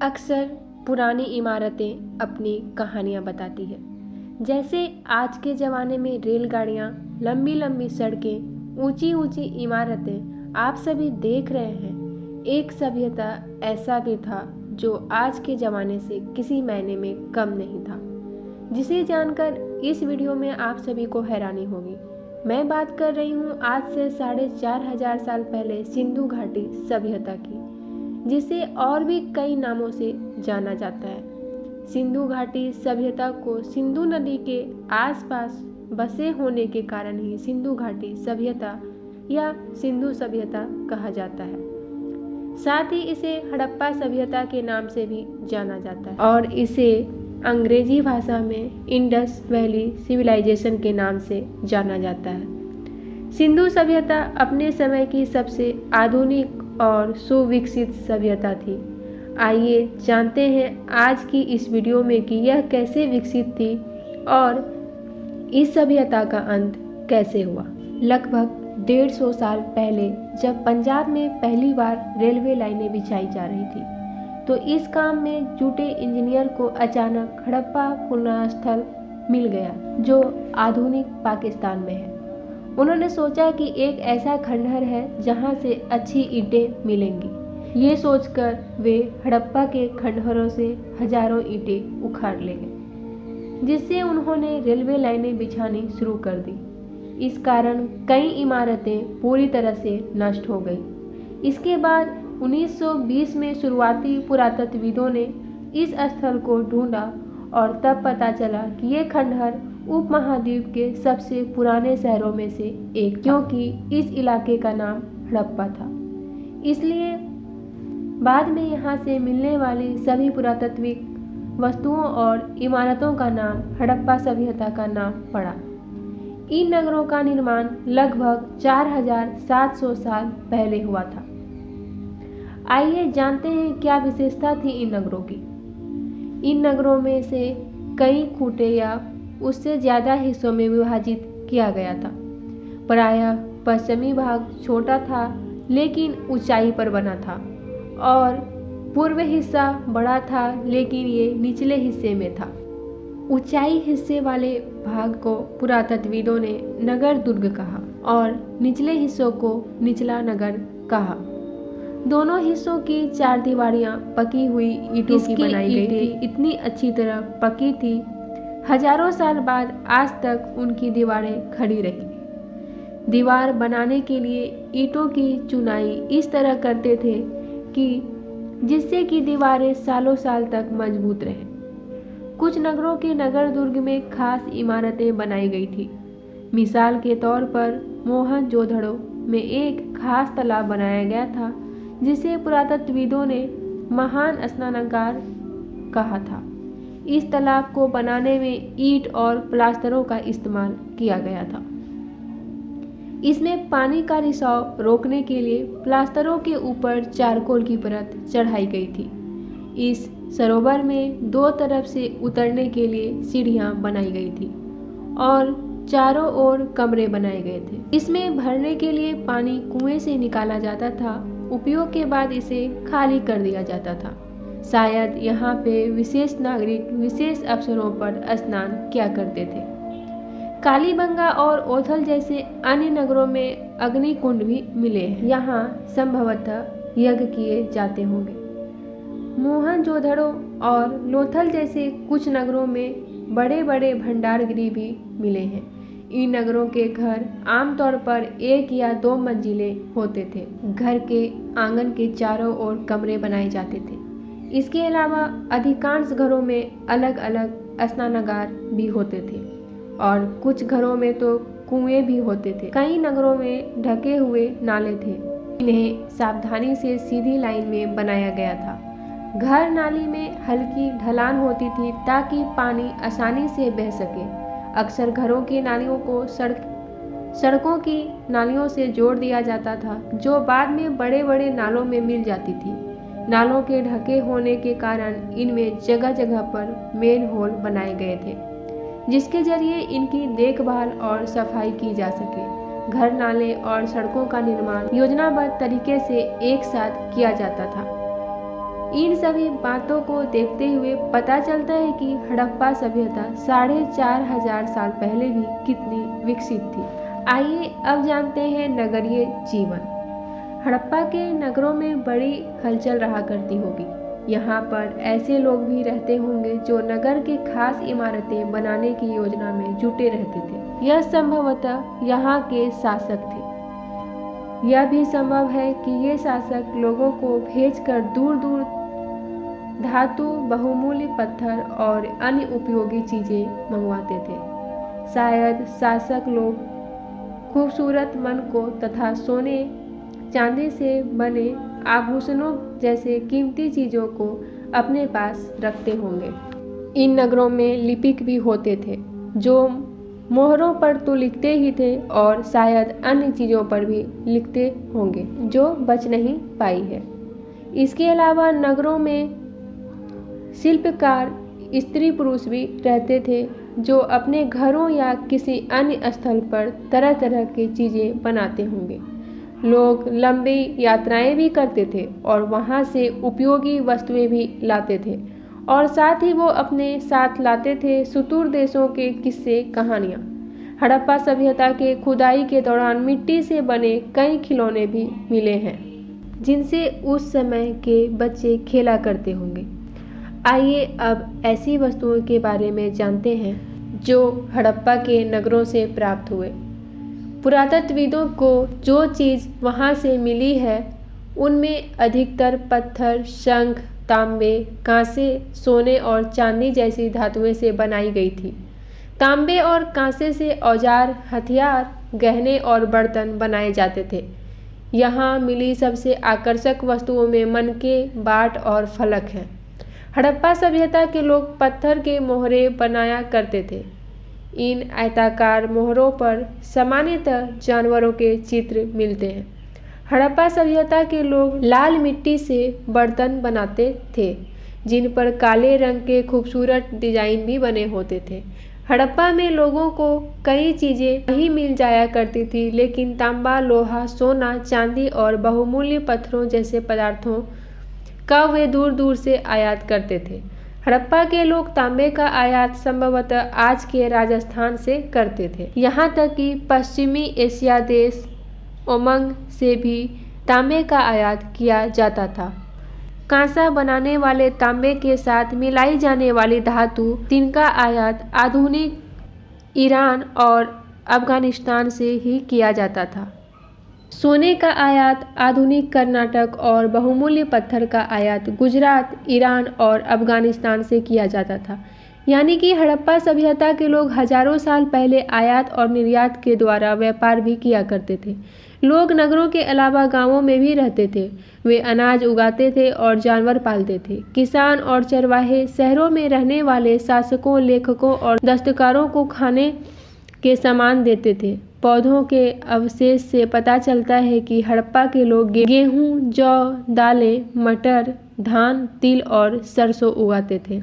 अक्सर पुरानी इमारतें अपनी कहानियाँ बताती है। जैसे आज के ज़माने में रेलगाड़ियाँ, लंबी लंबी सड़कें, ऊंची ऊंची इमारतें आप सभी देख रहे हैं। एक सभ्यता ऐसा भी था जो आज के ज़माने से किसी मायने में कम नहीं था, जिसे जानकर इस वीडियो में आप सभी को हैरानी होगी। मैं बात कर रही हूँ आज से 4500 साल पहले सिंधु घाटी सभ्यता की, जिसे और भी कई नामों से जाना जाता है। सिंधु घाटी सभ्यता को सिंधु नदी के आसपास बसे होने के कारण ही सिंधु घाटी सभ्यता या सिंधु सभ्यता कहा जाता है। साथ ही इसे हड़प्पा सभ्यता के नाम से भी जाना जाता है और इसे अंग्रेजी भाषा में इंडस वैली सिविलाइजेशन के नाम से जाना जाता है। सिंधु सभ्यता अपने समय की सबसे आधुनिक और सुविकसित सभ्यता थी। आइए जानते हैं आज की इस वीडियो में कि यह कैसे विकसित थी और इस सभ्यता का अंत कैसे हुआ। लगभग 150 साल पहले जब पंजाब में पहली बार रेलवे लाइनें बिछाई जा रही थी, तो इस काम में जुटे इंजीनियर को अचानक हड़प्पा पुनर्स्थल मिल गया, जो आधुनिक पाकिस्तान में है। उन्होंने सोचा कि एक ऐसा खंडहर है जहां से अच्छी ईंटें मिलेंगी। ये सोचकर वे हड़प्पा के खंडहरों से हजारों ईंटें उखाड़ ले गए, जिससे उन्होंने रेलवे लाइनें बिछानी शुरू कर दी। इस कारण कई इमारतें पूरी तरह से नष्ट हो गई। इसके बाद 1920 में शुरुआती पुरातत्वविदों ने इस स्थल को ढूंढा और तब पता चला कि ये खंडहर उपमहाद्वीप के सबसे पुराने शहरों में से एक, क्योंकि इस इलाके का नाम हड़प्पा था। इसलिए बाद में यहाँ से मिलने वाली सभी पुरातात्विक वस्तुओं और इमारतों का नाम हड़प्पा सभ्यता का नाम पड़ा। इन नगरों का निर्माण लगभग 4700 साल पहले हुआ था। आइए जानते हैं क्या विशेषता थी इन नगरों की। इन नगरों में से कई खूंटे या उससे ज़्यादा हिस्सों में विभाजित किया गया था। प्रायः पश्चिमी भाग छोटा था लेकिन ऊंचाई पर बना था और पूर्व हिस्सा बड़ा था लेकिन ये निचले हिस्से में था। ऊंचाई हिस्से वाले भाग को पुरातत्वविदों ने नगर दुर्ग कहा और निचले हिस्सों को निचला नगर कहा। दोनों हिस्सों की चारदीवारियां पकी हुई ईंटों की बनाई गई थी। इतनी अच्छी तरह पकी थी, हजारों साल बाद आज तक उनकी दीवारें खड़ी रही। दीवार बनाने के लिए ईंटों की चुनाई इस तरह करते थे कि जिससे कि दीवारें सालों साल तक मजबूत रहें। कुछ नगरों के नगर दुर्ग में खास इमारतें बनाई गई थी। मिसाल के तौर पर मोहनजोदड़ो में एक खास तालाब बनाया गया था, जिसे पुरातत्वविदों ने महान स्नानागार कहा था। इस तालाब को बनाने में ईंट और प्लास्टरों का इस्तेमाल किया गया था। इसमें पानी का रिसाव रोकने के लिए प्लास्टरों के ऊपर चारकोल की परत चढ़ाई गई थी। इस सरोवर में दो तरफ से उतरने के लिए सीढ़ियां बनाई गई थी और चारों ओर कमरे बनाए गए थे। इसमें भरने के लिए पानी कुएं से निकाला जाता था। उपयोग के बाद इसे खाली कर दिया जाता था। शायद यहाँ पे विशेष नागरिक विशेष अवसरों पर स्नान किया करते थे। कालीबंगा और ओथल जैसे अन्य नगरों में अग्नि कुंड भी मिले हैं। यहाँ संभवतः यज्ञ किए जाते होंगे। मोहनजोदड़ो और लोथल जैसे कुछ नगरों में बड़े बड़े भंडारगृह भी मिले हैं। इन नगरों के घर आमतौर पर 1 या 2 मंजिले होते थे। घर के आंगन के चारों ओर कमरे बनाए जाते थे। इसके अलावा अधिकांश घरों में अलग अलग स्नानागार भी होते थे और कुछ घरों में तो कुएं भी होते थे। कई नगरों में ढके हुए नाले थे। इन्हें सावधानी से सीधी लाइन में बनाया गया था। घर नाली में हल्की ढलान होती थी ताकि पानी आसानी से बह सके। अक्सर घरों की नालियों को सड़कों की नालियों से जोड़ दिया जाता था, जो बाद में बड़े बड़े नालों में मिल जाती थी। नालों के ढके होने के कारण इनमें जगह जगह पर मेन होल बनाए गए थे, जिसके जरिए इनकी देखभाल और सफाई की जा सके। घर, नाले और सड़कों का निर्माण योजनाबद्ध तरीके से एक साथ किया जाता था। इन सभी बातों को देखते हुए पता चलता है कि हड़प्पा सभ्यता 4500 साल पहले भी कितनी विकसित थी। आइए अब जानते हैं नगरीय जीवन। हड़प्पा के नगरों में बड़ी हलचल रहा करती होगी। यहाँ पर ऐसे लोग भी रहते होंगे जो नगर के खास इमारतें बनाने की योजना में जुटे रहते थे। यह संभवतः यहाँ के शासक थे। यह भी संभव है कि ये शासक लोगों को भेजकर दूर दूर धातु, बहुमूल्य पत्थर और अन्य उपयोगी चीजें मंगवाते थे। शायद शासक लोग खूबसूरत मन को तथा सोने चांदी से बने आभूषणों जैसे कीमती चीजों को अपने पास रखते होंगे। इन नगरों में लिपिक भी होते थे जो मोहरों पर तो लिखते ही थे और शायद अन्य चीज़ों पर भी लिखते होंगे जो बच नहीं पाई है। इसके अलावा नगरों में शिल्पकार स्त्री पुरुष भी रहते थे जो अपने घरों या किसी अन्य स्थल पर तरह तरह की चीज़ें बनाते होंगे। लोग लंबी यात्राएं भी करते थे और वहां से उपयोगी वस्तुएं भी लाते थे और साथ ही वो अपने साथ लाते थे सुदूर देशों के किस्से, कहानियाँ। हड़प्पा सभ्यता के खुदाई के दौरान मिट्टी से बने कई खिलौने भी मिले हैं जिनसे उस समय के बच्चे खेला करते होंगे। आइए अब ऐसी वस्तुओं के बारे में जानते हैं जो हड़प्पा के नगरों से प्राप्त हुए। पुरातत्वविदों को जो चीज़ वहाँ से मिली है उनमें अधिकतर पत्थर, शंख, तांबे, कांसे, सोने और चांदी जैसी धातुएं से बनाई गई थी। तांबे और कांसे से औजार, हथियार, गहने और बर्तन बनाए जाते थे। यहाँ मिली सबसे आकर्षक वस्तुओं में मनके, बाट और फलक हैं। हड़प्पा सभ्यता के लोग पत्थर के मोहरे बनाया करते थे। इन आयताकार मोहरों पर सामान्यतः जानवरों के चित्र मिलते हैं। हड़प्पा सभ्यता के लोग लाल मिट्टी से बर्तन बनाते थे जिन पर काले रंग के खूबसूरत डिजाइन भी बने होते थे। हड़प्पा में लोगों को कई चीज़ें नहीं मिल जाया करती थी, लेकिन तांबा, लोहा, सोना, चांदी और बहुमूल्य पत्थरों जैसे पदार्थों का वे दूर दूर से आयात करते थे। हड़प्पा के लोग तांबे का आयात संभवतः आज के राजस्थान से करते थे। यहाँ तक कि पश्चिमी एशिया देश ओमंग से भी तांबे का आयात किया जाता था। कांसा बनाने वाले तांबे के साथ मिलाई जाने वाली धातु जिनका आयात आधुनिक ईरान और अफगानिस्तान से ही किया जाता था। सोने का आयात आधुनिक कर्नाटक और बहुमूल्य पत्थर का आयात गुजरात, ईरान और अफगानिस्तान से किया जाता था। यानी कि हड़प्पा सभ्यता के लोग हजारों साल पहले आयात और निर्यात के द्वारा व्यापार भी किया करते थे। लोग नगरों के अलावा गांवों में भी रहते थे। वे अनाज उगाते थे और जानवर पालते थे। किसान और चरवाहे शहरों में रहने वाले शासकों, लेखकों और दस्तकारों को खाने के सामान देते थे। पौधों के अवशेष से पता चलता है कि हड़प्पा के लोग गेहूं, जौ, दालें, मटर, धान, तिल और सरसों उगाते थे।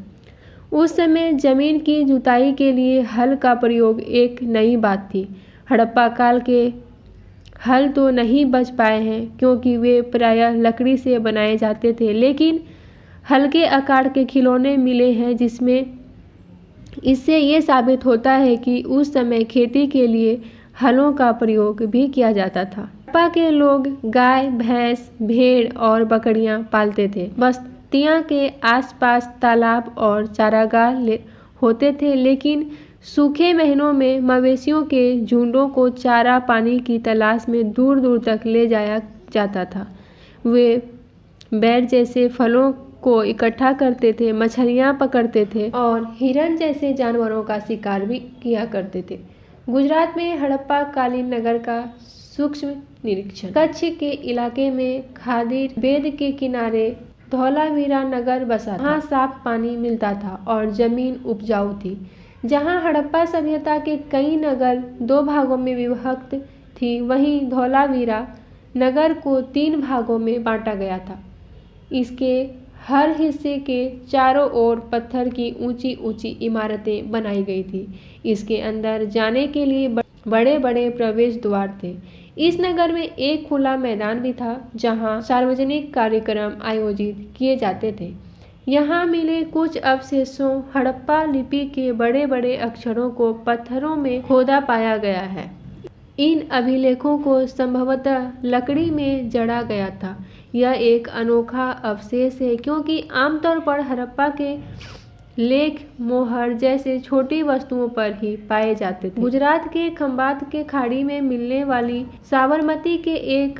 उस समय जमीन की जुताई के लिए हल का प्रयोग एक नई बात थी। हड़प्पा काल के हल तो नहीं बच पाए हैं क्योंकि वे प्रायः लकड़ी से बनाए जाते थे, लेकिन हल्के आकार के खिलौने मिले हैं जिसमें इससे ये साबित होता है कि उस समय खेती के लिए हलों का प्रयोग भी किया जाता था। हड़प्पा के लोग गाय, भैंस, भेड़ और बकरियां पालते थे। बस्तियां के आसपास तालाब और चारागाह होते थे, लेकिन सूखे महीनों में मवेशियों के झुंडों को चारा पानी की तलाश में दूर दूर तक ले जाया जाता था। वे बैर जैसे फलों को इकट्ठा करते थे, मछलियां पकड़ते थे और हिरन जैसे जानवरों का शिकार भी किया करते थे। गुजरात में हड़प्पा कालीन नगर का सूक्ष्म निरीक्षण। कच्छ के इलाके में खादिर बेद के किनारे धौलावीरा नगर बसा था। वहाँ साफ पानी मिलता था और जमीन उपजाऊ थी। जहाँ हड़प्पा सभ्यता के कई नगर दो भागों में विभक्त थी, वहीं धौलावीरा नगर को 3 भागों में बांटा गया था। इसके हर हिस्से के चारों ओर पत्थर की ऊंची ऊंची इमारतें बनाई गई थी। इसके अंदर जाने के लिए बड़े बड़े प्रवेश द्वार थे। इस नगर में एक खुला मैदान भी था जहां सार्वजनिक कार्यक्रम आयोजित किए जाते थे। यहाँ मिले कुछ अवशेषों हड़प्पा लिपि के बड़े बड़े अक्षरों को पत्थरों में खोदा पाया गया है। इन अभिलेखों को संभवतः लकड़ी में जड़ा गया था। यह एक अनोखा अवशेष है क्योंकि आमतौर पर हड़प्पा के लेख मोहर जैसे छोटी वस्तुओं पर ही पाए जाते थे। गुजरात के खंभात के खाड़ी में मिलने वाली साबरमती के एक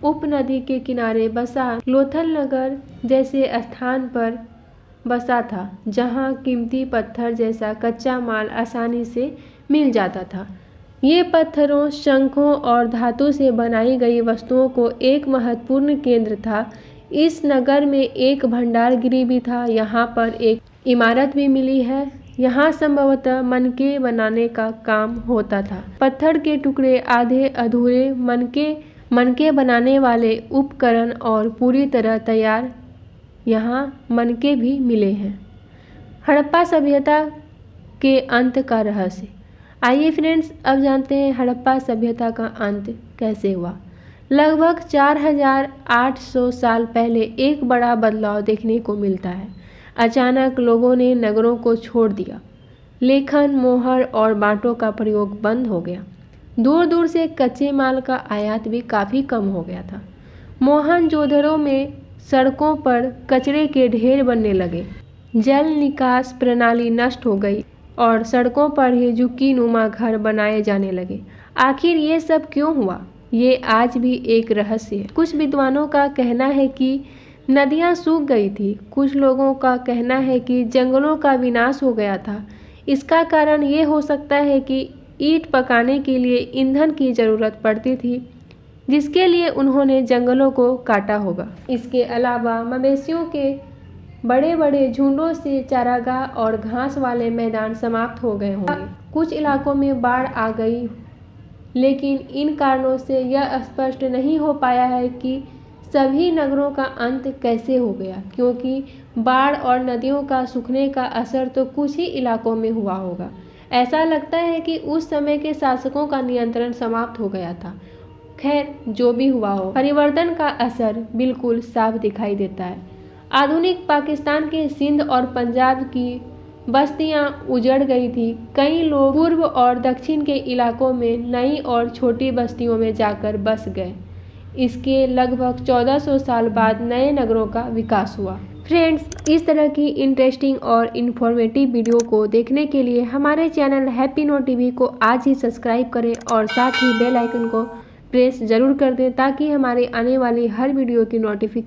उपनदी के किनारे बसा लोथल नगर जैसे स्थान पर बसा था जहां कीमती पत्थर जैसा कच्चा माल आसानी से मिल जाता था। ये पत्थरों, शंखों और धातु से बनाई गई वस्तुओं को एक महत्वपूर्ण केंद्र था। इस नगर में एक भंडारगृह भी था। यहाँ पर एक इमारत भी मिली है। यहाँ संभवतः मनके बनाने का काम होता था। पत्थर के टुकड़े, आधे अधूरे मनके बनाने वाले उपकरण और पूरी तरह तैयार यहाँ मनके भी मिले हैं। हड़प्पा सभ्यता के अंत का रहस्य। आइए फ्रेंड्स, अब जानते हैं हड़प्पा सभ्यता का अंत कैसे हुआ। लगभग 4800 साल पहले एक बड़ा बदलाव देखने को मिलता है। अचानक लोगों ने नगरों को छोड़ दिया। लेखन, मोहर और बांटों का प्रयोग बंद हो गया। दूर दूर से कच्चे माल का आयात भी काफ़ी कम हो गया था। मोहनजोदड़ो में सड़कों पर कचरे के ढेर बनने लगे। जल निकास प्रणाली नष्ट हो गई और सड़कों पर ही झुग्गी-नुमा घर बनाए जाने लगे। आखिर ये सब क्यों हुआ? ये आज भी एक रहस्य है। कुछ विद्वानों का कहना है कि नदियाँ सूख गई थी। कुछ लोगों का कहना है कि जंगलों का विनाश हो गया था। इसका कारण ये हो सकता है कि ईंट पकाने के लिए ईंधन की ज़रूरत पड़ती थी, जिसके लिए उन्होंने जंगलों को काटा होगा। इसके अलावा मवेशियों के बड़े बड़े झुंडों से चारागाह और घास वाले मैदान समाप्त हो गए होंगे। कुछ इलाकों में बाढ़ आ गई, लेकिन इन कारणों से यह स्पष्ट नहीं हो पाया है कि सभी नगरों का अंत कैसे हो गया, क्योंकि बाढ़ और नदियों का सूखने का असर तो कुछ ही इलाकों में हुआ होगा। ऐसा लगता है कि उस समय के शासकों का नियंत्रण समाप्त हो गया था। खैर, जो भी हुआ हो, परिवर्तन का असर बिल्कुल साफ दिखाई देता है। आधुनिक पाकिस्तान के सिंध और पंजाब की बस्तियां उजड़ गई थी। कई लोग पूर्व और दक्षिण के इलाकों में नई और छोटी बस्तियों में जाकर बस गए। इसके लगभग 1400 साल बाद नए नगरों का विकास हुआ। फ्रेंड्स, इस तरह की इंटरेस्टिंग और इन्फॉर्मेटिव वीडियो को देखने के लिए हमारे चैनल हैप्पी नोट टीवी को आज ही सब्सक्राइब करें और साथ ही बेल आइकन को प्रेस जरूर कर दें ताकि हमारे आने वाली हर वीडियो की नोटिफिकेशन